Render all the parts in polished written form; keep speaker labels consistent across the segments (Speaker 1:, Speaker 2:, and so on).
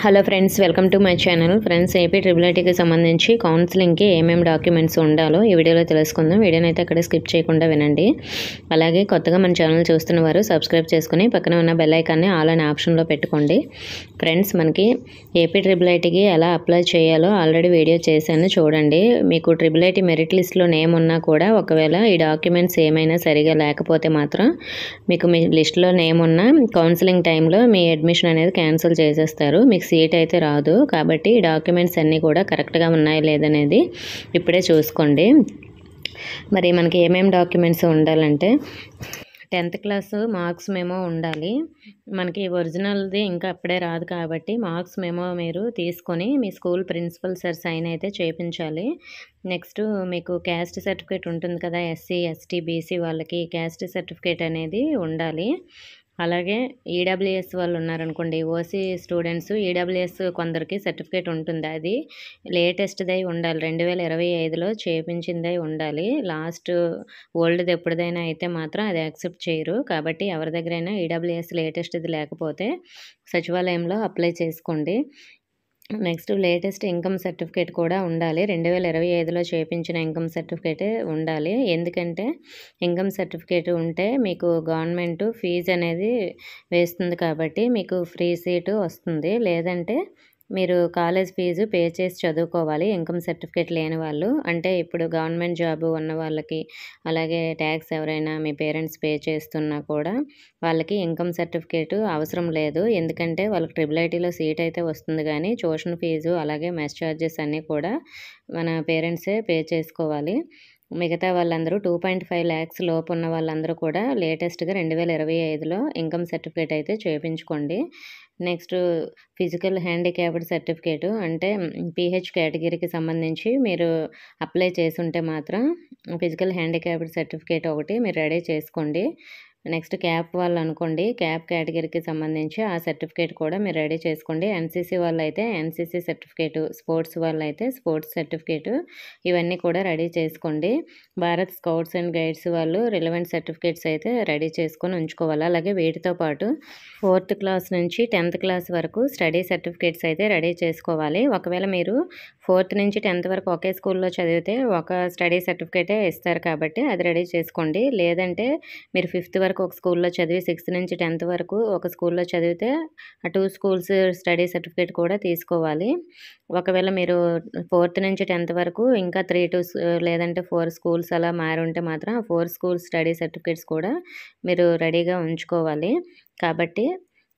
Speaker 1: Hello friends, welcome to my channel. Friends, AP triple ఐటీకి సంబంధించి కౌన్సిలింగ్కి ఏమేమి డాక్యుమెంట్స్ ఉండాలో ఈ వీడియోలో తెలుసుకుందాం. వీడియోని అయితే అక్కడ స్కిప్ చేయకుండా వినండి. అలాగే కొత్తగా మన ఛానల్ చూస్తున్న వారు సబ్స్క్రైబ్ చేసుకుని పక్కన ఉన్న బెల్ ఐకాన్ని ఆల్ అనే ఆప్షన్లో పెట్టుకోండి. ఫ్రెండ్స్, మనకి ఏపీ ట్రిపుల్ ఐటీకి ఎలా అప్లై చేయాలో ఆల్రెడీ వీడియో చేశాను, చూడండి. మీకు ట్రిపుల్ ఐటీ మెరిట్ లిస్ట్లో నేమ్ ఉన్నా కూడా ఒకవేళ ఈ డాక్యుమెంట్స్ ఏమైనా సరిగా లేకపోతే మాత్రం మీకు మీ లిస్ట్లో నేమ్ ఉన్న కౌన్సిలింగ్ టైంలో మీ అడ్మిషన్ అనేది క్యాన్సిల్ చేసేస్తారు. మీకు సీట్ అయితే రాదు. కాబట్టి ఈ డాక్యుమెంట్స్ అన్నీ కూడా కరెక్ట్గా ఉన్నాయో లేదనేది ఇప్పుడే చూసుకోండి. మరి మనకి ఏమేమి డాక్యుమెంట్స్ ఉండాలంటే 10th క్లాస్ మార్క్స్ మెమో ఉండాలి. మనకి ఒరిజినల్ది ఇంకా అప్పుడే రాదు కాబట్టి మార్క్స్ మెమో మీరు తీసుకొని మీ స్కూల్ ప్రిన్సిపల్ సార్ సైన్ అయితే చేయించాలి. నెక్స్ట్ మీకు క్యాస్ట్ సర్టిఫికేట్ ఉంటుంది కదా, ఎస్సీ ఎస్టీ బీసీ వాళ్ళకి క్యాస్ట్ సర్టిఫికేట్ అనేది ఉండాలి. అలాగే ఈడబ్ల్యూఎస్ వాళ్ళు ఉన్నారనుకోండి, ఓసీ స్టూడెంట్స్ ఈడబ్ల్యూఎస్ కొందరికి సర్టిఫికేట్ ఉంటుంది. అది లేటెస్ట్దై ఉండాలి, 2025లో చేయించిందై ఉండాలి. లాస్ట్ ఓల్డ్ది ఎప్పుడుదైనా అయితే మాత్రం అది యాక్సెప్ట్ చేయరు. కాబట్టి ఎవరి దగ్గరైనా ఈడబ్ల్యూఎస్ లేటెస్ట్ది లేకపోతే సచివాలయంలో అప్లై చేసుకోండి. నెక్స్ట్ లేటెస్ట్ ఇన్కమ్ సర్టిఫికేట్ కూడా ఉండాలి. 2025లో చేయించిన ఇన్కమ్ సర్టిఫికేటే ఉండాలి. ఎందుకంటే ఇన్కమ్ సర్టిఫికేట్ ఉంటే మీకు గవర్నమెంట్ ఫీజు అనేది వేస్తుంది కాబట్టి మీకు ఫ్రీ సీటు వస్తుంది. లేదంటే మీరు కాలేజ్ ఫీజు పే చేసి చదువుకోవాలి. ఇన్కమ్ సర్టిఫికేట్ లేని వాళ్ళు, అంటే ఇప్పుడు గవర్నమెంట్ జాబ్ ఉన్న వాళ్ళకి, అలాగే ట్యాక్స్ ఎవరైనా మీ పేరెంట్స్ పే చేస్తున్నా కూడా వాళ్ళకి ఇన్కమ్ సర్టిఫికేట్ అవసరం లేదు. ఎందుకంటే వాళ్ళకి ట్రిపుల్ ఐటీలో సీట్ అయితే వస్తుంది, కానీ ట్యూషన్ ఫీజు అలాగే మెస్ ఛార్జెస్ అన్నీ కూడా మన పేరెంట్సే పే చేసుకోవాలి. మిగతా వాళ్ళందరూ 2.5 lakhs లోపు ఉన్న వాళ్ళందరూ కూడా లేటెస్ట్గా 2025లో ఇన్కమ్ సర్టిఫికేట్ అయితే చేయించుకోండి. నెక్స్ట్ ఫిజికల్ హ్యాండిక్యాప్డ్ సర్టిఫికేట్, అంటే పీహెచ్ కేటగిరీకి సంబంధించి మీరు అప్లై చేసుంటే మాత్రం ఫిజికల్ హ్యాండిక్యాప్డ్ సర్టిఫికేట్ ఒకటి మీరు రెడీ చేసుకోండి. నెక్స్ట్ క్యాప్ వాళ్ళు అనుకోండి, క్యాప్ కేటగిరీకి సంబంధించి ఆ సర్టిఫికేట్ కూడా మీరు రెడీ చేసుకోండి. ఎన్సీసీ వాళ్ళు అయితే ఎన్సీసీ సర్టిఫికేట్, స్పోర్ట్స్ వాళ్ళు అయితే స్పోర్ట్స్ సర్టిఫికేట్, ఇవన్నీ కూడా రెడీ చేసుకోండి. భారత్ స్కౌట్స్ అండ్ గైడ్స్ వాళ్ళు రిలవెంట్ సర్టిఫికేట్స్ అయితే రెడీ చేసుకొని ఉంచుకోవాలి. అలాగే వీటితో పాటు 4th క్లాస్ నుంచి 10th క్లాస్ వరకు స్టడీ సర్టిఫికేట్స్ అయితే రెడీ చేసుకోవాలి. ఒకవేళ మీరు 4th నుంచి 10th వరకు ఒకే స్కూల్లో చదివితే ఒక స్టడీ సర్టిఫికేటే ఇస్తారు కాబట్టి అది రెడీ చేసుకోండి. లేదంటే మీరు 5th వరకు ఒక స్కూల్లో చదివి 6th నుంచి 10th వరకు ఒక స్కూల్లో చదివితే ఆ 2 స్కూల్స్ స్టడీ సర్టిఫికేట్ కూడా తీసుకోవాలి. ఒకవేళ మీరు 4th నుంచి 10th వరకు ఇంకా 3 to లేదంటే 4 స్కూల్స్ అలా మారి ఉంటే మాత్రం ఆ 4 స్కూల్స్ స్టడీ సర్టిఫికేట్స్ కూడా మీరు రెడీగా ఉంచుకోవాలి. కాబట్టి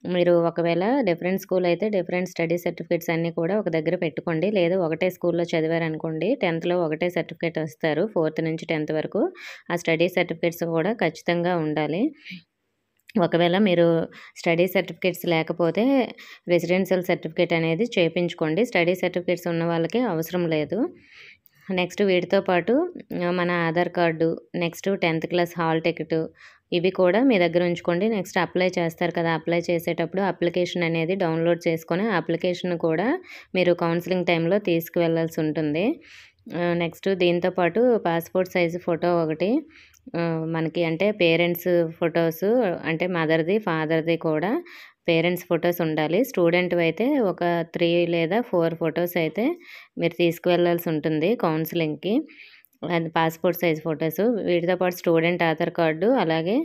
Speaker 1: మీరు ఒకవేళ డిఫరెంట్ స్కూల్ అయితే డిఫరెంట్ స్టడీ సర్టిఫికేట్స్ అన్నీ కూడా ఒక దగ్గర పెట్టుకోండి. లేదు ఒకటే స్కూల్లో చదివారనుకోండి, 10thలో ఒకటే సర్టిఫికేట్ వస్తారు 4th నుంచి 10th వరకు. ఆ స్టడీ సర్టిఫికేట్స్ కూడా ఖచ్చితంగా ఉండాలి. ఒకవేళ మీరు స్టడీ సర్టిఫికేట్స్ లేకపోతే రెసిడెన్షియల్ సర్టిఫికేట్ అనేది చేయించుకోండి. స్టడీ సర్టిఫికేట్స్ ఉన్న వాళ్ళకి అవసరం లేదు. నెక్స్ట్ వీటితో పాటు మన Aadhaar card, next 10th class hall ticket, ఇవి కూడా మీ దగ్గర ఉంచుకోండి. నెక్స్ట్ అప్లై చేస్తారు కదా, అప్లై చేసేటప్పుడు అప్లికేషన్ అనేది డౌన్లోడ్ చేసుకొని ఆ అప్లికేషన్ కూడా మీరు కౌన్సిలింగ్ టైంలో తీసుకువెళ్ళాల్సి ఉంటుంది. నెక్స్ట్ దీంతోపాటు పాస్పోర్ట్ సైజు ఫోటో ఒకటి మనకి, అంటే పేరెంట్స్ ఫొటోస్, అంటే మదర్ది ఫాదర్ది కూడా పేరెంట్స్ ఫొటోస్ ఉండాలి. స్టూడెంట్ అయితే ఒక 3 లేదా 4 ఫొటోస్ అయితే మీరు తీసుకువెళ్ళాల్సి ఉంటుంది కౌన్సిలింగ్కి. అది పాస్పోర్ట్ సైజ్ ఫొటోస్. వీటితో పాటు స్టూడెంట్ ఆధార్ కార్డు, అలాగే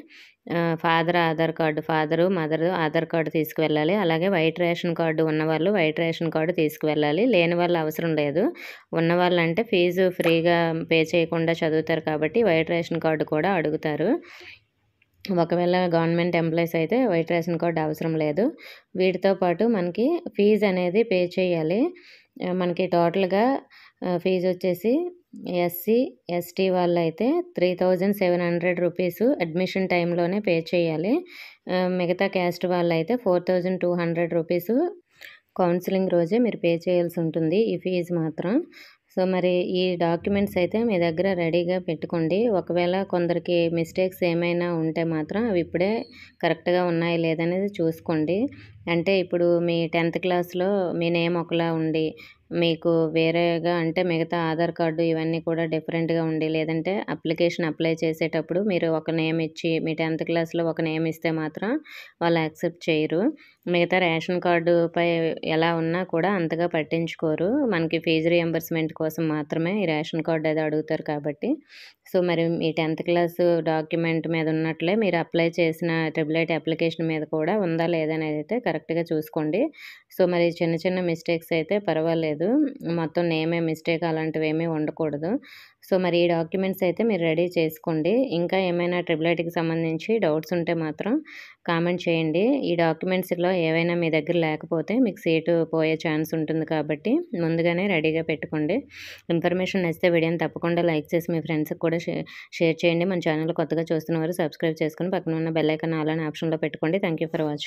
Speaker 1: father Aadhaar card, father mother Aadhaar card తీసుకువెళ్ళాలి. అలాగే వైట్ రేషన్ కార్డు ఉన్నవాళ్ళు వైట్ రేషన్ కార్డు తీసుకువెళ్ళాలి. లేని వాళ్ళు అవసరం లేదు. ఉన్నవాళ్ళు అంటే ఫీజు ఫ్రీగా పే చేయకుండా చదువుతారు కాబట్టి వైట్ రేషన్ కార్డు కూడా అడుగుతారు. ఒకవేళ గవర్నమెంట్ ఎంప్లాయీస్ అయితే వైట్ రేషన్ కార్డు అవసరం లేదు. వీటితో పాటు మనకి ఫీజు అనేది పే చేయాలి. మనకి టోటల్గా ఫీజు వచ్చేసి ఎస్సీ ఎస్టీ వాళ్ళు అయితే 3700 రూపీస్ అడ్మిషన్ టైంలోనే పే చేయాలి. మిగతా క్యాస్ట్ వాళ్ళు అయితే 4200 రూపీస్ కౌన్సిలింగ్ రోజే మీరు పే చేయాల్సి ఉంటుంది ఈ ఫీజు మాత్రం. సో మరి ఈ డాక్యుమెంట్స్ అయితే మీ దగ్గర రెడీగా పెట్టుకోండి. ఒకవేళ కొందరికి మిస్టేక్స్ ఏమైనా ఉంటే మాత్రం అవి ఇప్పుడే కరెక్ట్గా ఉన్నాయా లేదనేది చూసుకోండి. అంటే ఇప్పుడు మీ 10th క్లాస్‌లో మీ నేమ్ ఒకలా ఉండి, మీకు వేరేగా అంటే మిగతా ఆధార్ కార్డు ఇవన్నీ కూడా డిఫరెంట్‌గా ఉండి, లేదంటే అప్లికేషన్ అప్లై చేసేటప్పుడు మీరు ఒక నేమ్ ఇచ్చి, మీ 10th క్లాస్‌లో ఒక నేమ్ ఇస్తే మాత్రం వాళ్ళు యాక్సెప్ట్ చేయరు. మిగతా రేషన్ కార్డుపై ఎలా ఉన్నా కూడా అంతగా పట్టించుకోరు. మనకి ఫీజు రీయింబర్స్‌మెంట్ కోసం మాత్రమే ఈ రేషన్ కార్డ్ అది అడుగుతారు కాబట్టి. సో, మరి మీ 10th క్లాసు డాక్యుమెంట్ మీద ఉన్నట్లే మీరు అప్లై చేసిన ట్రిపుల్ ఐటీ అప్లికేషన్ మీద కూడా ఉందా లేదా అనేదైతే కరెక్ట్‌గా చూసుకోండి. సో, మరి చిన్న చిన్న మిస్టేక్స్ అయితే పర్వాలేదు. మొత్తం నేమే మిస్టేక్ అలాంటివేమీ ఉండకూడదు. సో, మరి ఈ డాక్యుమెంట్స్ అయితే మీరు రెడీ చేసుకోండి. ఇంకా ఏమైనా ట్రిపుల్ ఐటీకి సంబంధించి డౌట్స్ ఉంటే మాత్రం కామెంట్ చేయండి. ఈ డాక్యుమెంట్స్‌లో ఏవైనా మీ దగ్గర లేకపోతే మీకు సీటు పోయే ఛాన్స్ ఉంటుంది కాబట్టి ముందుగానే రెడీగా పెట్టుకోండి. ఇన్ఫర్మేషన్ నచ్చితే వీడియోని తప్పకుండా లైక్ చేసి మీ ఫ్రెండ్స్‌కి కూడా షేర్ చేయండి. మన ఛానల్ కొత్తగా చూస్తున్నవారు సబ్స్క్రైబ్ చేసుకొని పక్కన ఉన్న బెల్ ఐకాన్ ఆల్ అనే ఆప్షన్‌లో పెట్టుకోండి. Thank you for watching.